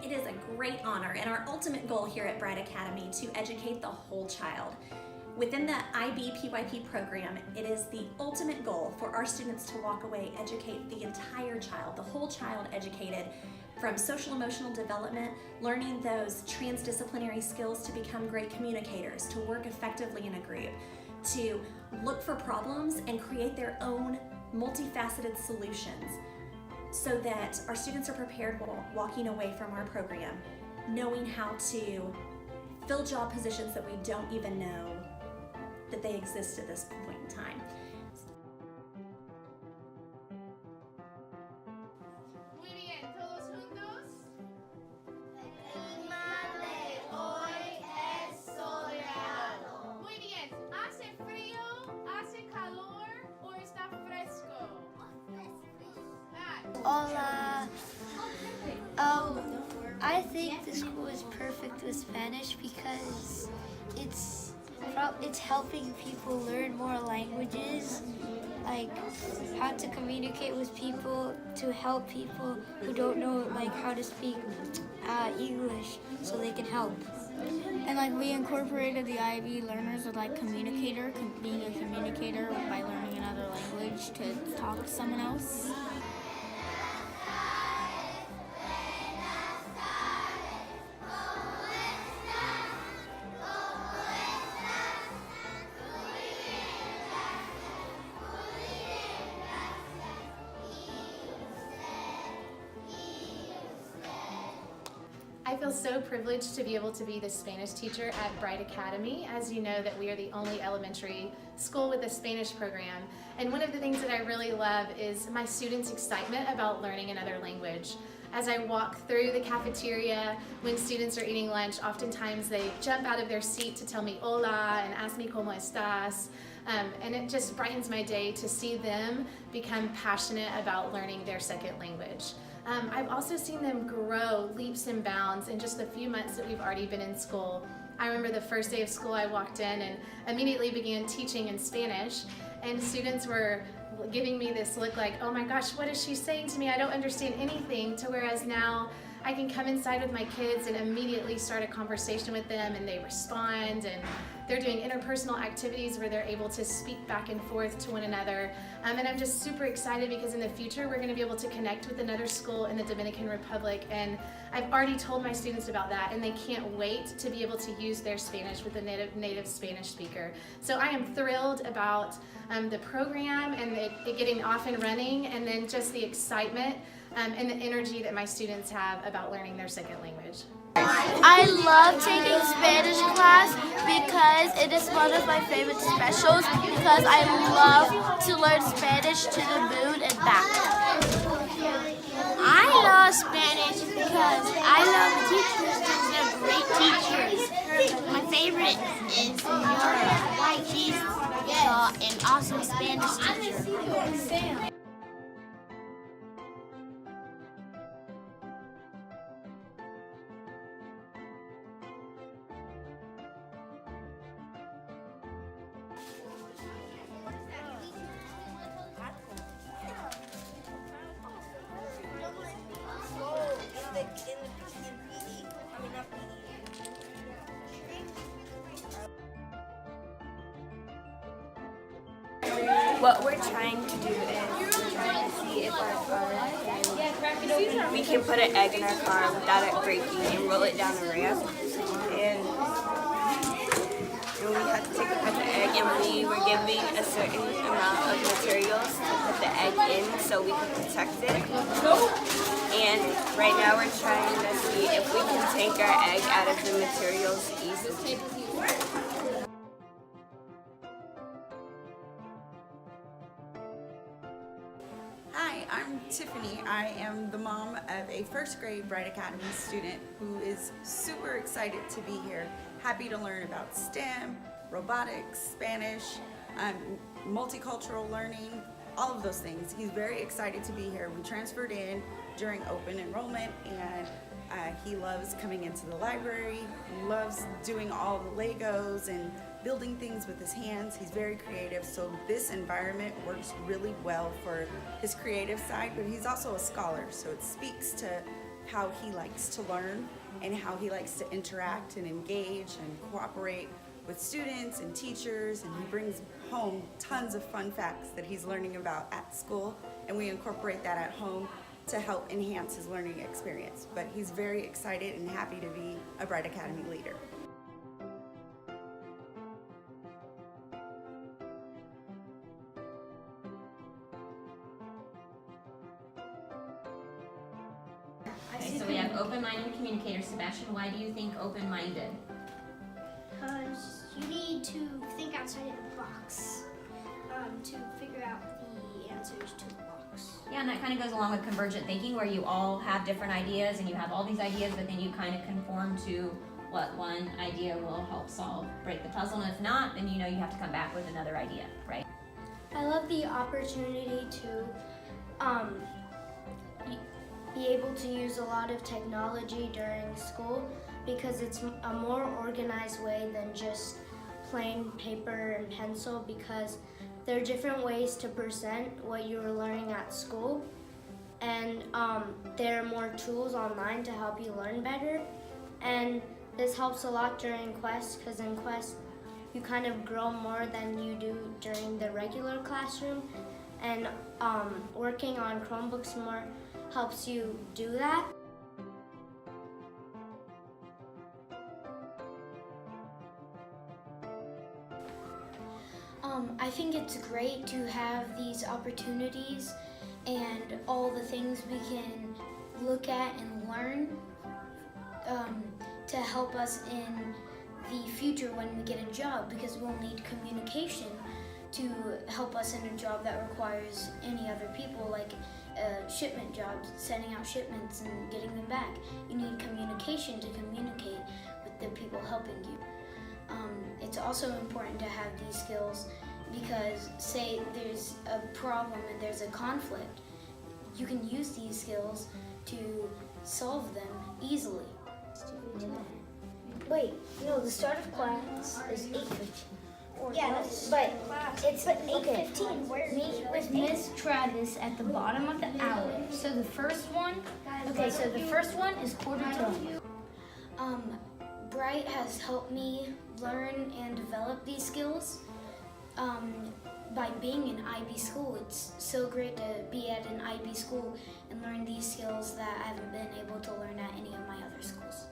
It is a great honor and our ultimate goal here at Bright Academy to educate the whole child. Within the IB-PYP program, it is the ultimate goal for our students to walk away, educate the entire child, the whole child educated, from social emotional development, learning those transdisciplinary skills to become great communicators, to work effectively in a group, to look for problems and create their own multifaceted solutions, so that our students are prepared walking away from our program, knowing how to fill job positions that we don't even know that they exist at this point in time. Muy bien, todos juntos. Muy bien, ¿hace frío, hace calor o está fresco? Hola. I think the school is perfect with Spanish because it's helping people learn more languages, like how to communicate with people, to help people who don't know like how to speak English so they can help. And like we incorporated the IB learners with like being a communicator by learning another language to talk to someone else. I feel so privileged to be able to be the Spanish teacher at Bright Academy. As you know, that we are the only elementary school with a Spanish program. And one of the things that I really love is my students' excitement about learning another language. As I walk through the cafeteria, when students are eating lunch, oftentimes they jump out of their seat to tell me hola and ask me cómo estás. And it just brightens my day to see them become passionate about learning their second language. I've also seen them grow leaps and bounds in just the few months that we've already been in school. I remember the first day of school I walked in and immediately began teaching in Spanish, and students were giving me this look like, oh my gosh, what is she saying to me? I don't understand anything, to whereas now I can come inside with my kids and immediately start a conversation with them and they respond, and they're doing interpersonal activities where they're able to speak back and forth to one another. And I'm just super excited because in the future we're going to be able to connect with another school in the Dominican Republic, and I've already told my students about that and they can't wait to be able to use their Spanish with a native Spanish speaker. So I am thrilled about the program and it getting off and running, and then just the excitement and the energy that my students have about learning their second language. I love taking Spanish class because it is one of my favorite specials, because I love to learn Spanish to the moon and back. I love Spanish because I love teachers because they're great teachers. My favorite is Senora. She's an awesome Spanish teacher. What we're trying to do is we're trying to see if our car we can put an egg in our car without it breaking and roll it down a ramp. And we had to take apart the egg, and we were given a certain amount of materials to put the egg in so we could protect it. And right now we're trying to see if we can take our egg out of the materials easily. Hi, I'm Tiffany. I am the mom of a first grade Bright Academy student who is super excited to be here. Happy to learn about STEM, robotics, Spanish, multicultural learning, all of those things. He's very excited to be here. We transferred in during open enrollment, and he loves coming into the library, loves doing all the Legos and building things with his hands. He's very creative, so this environment works really well for his creative side, but he's also a scholar, so it speaks to how he likes to learn and how he likes to interact and engage and cooperate with students and teachers, and he brings home tons of fun facts that he's learning about at school, and we incorporate that at home to help enhance his learning experience. But he's very excited and happy to be a Bright Academy leader. Okay, so we have open-minded communicator. Sebastian, why do you think open-minded? Because you need to think outside of the box to figure out the answers to the box. Yeah, and that kind of goes along with convergent thinking, where you all have different ideas and you have all these ideas, but then you kind of conform to what one idea will help break the puzzle, and if not, then you know you have to come back with another idea, right? I love the opportunity to be able to use a lot of technology during school, because it's a more organized way than just plain paper and pencil, because there are different ways to present what you were learning at school, and there are more tools online to help you learn better. And this helps a lot during Quest, because in Quest you kind of grow more than you do during the regular classroom, and working on Chromebooks more helps you do that. I think it's great to have these opportunities and all the things we can look at and learn to help us in the future when we get a job, because we'll need communication to help us in a job that requires any other people, like shipment jobs, sending out shipments and getting them back. You need communication to communicate with the people helping you. It's also important to have these skills because, say there's a problem and there's a conflict, you can use these skills to solve them easily. Wait, no, the start of class is 8:15. Yeah, but it's 8:15. Meet with Miss Travis at the bottom of the hour. So the first one is 1:45. Bright has helped me learn and develop these skills. By being in IB school, it's so great to be at an IB school and learn these skills that I haven't been able to learn at any of my other schools.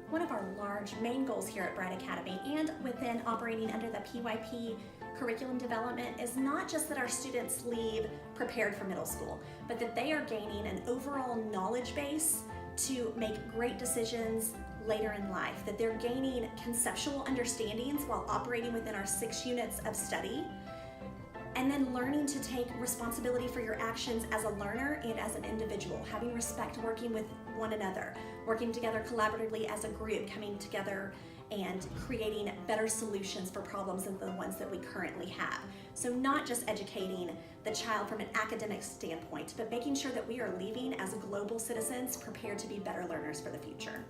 One of our large main goals here at Bright Academy and within operating under the PYP curriculum development is not just that our students leave prepared for middle school, but that they are gaining an overall knowledge base to make great decisions later in life, that they're gaining conceptual understandings while operating within our 6 units of study, and then learning to take responsibility for your actions as a learner and as an individual, having respect, working with one another, working together collaboratively as a group, coming together and creating better solutions for problems than the ones that we currently have. So not just educating the child from an academic standpoint, but making sure that we are leaving as global citizens prepared to be better learners for the future.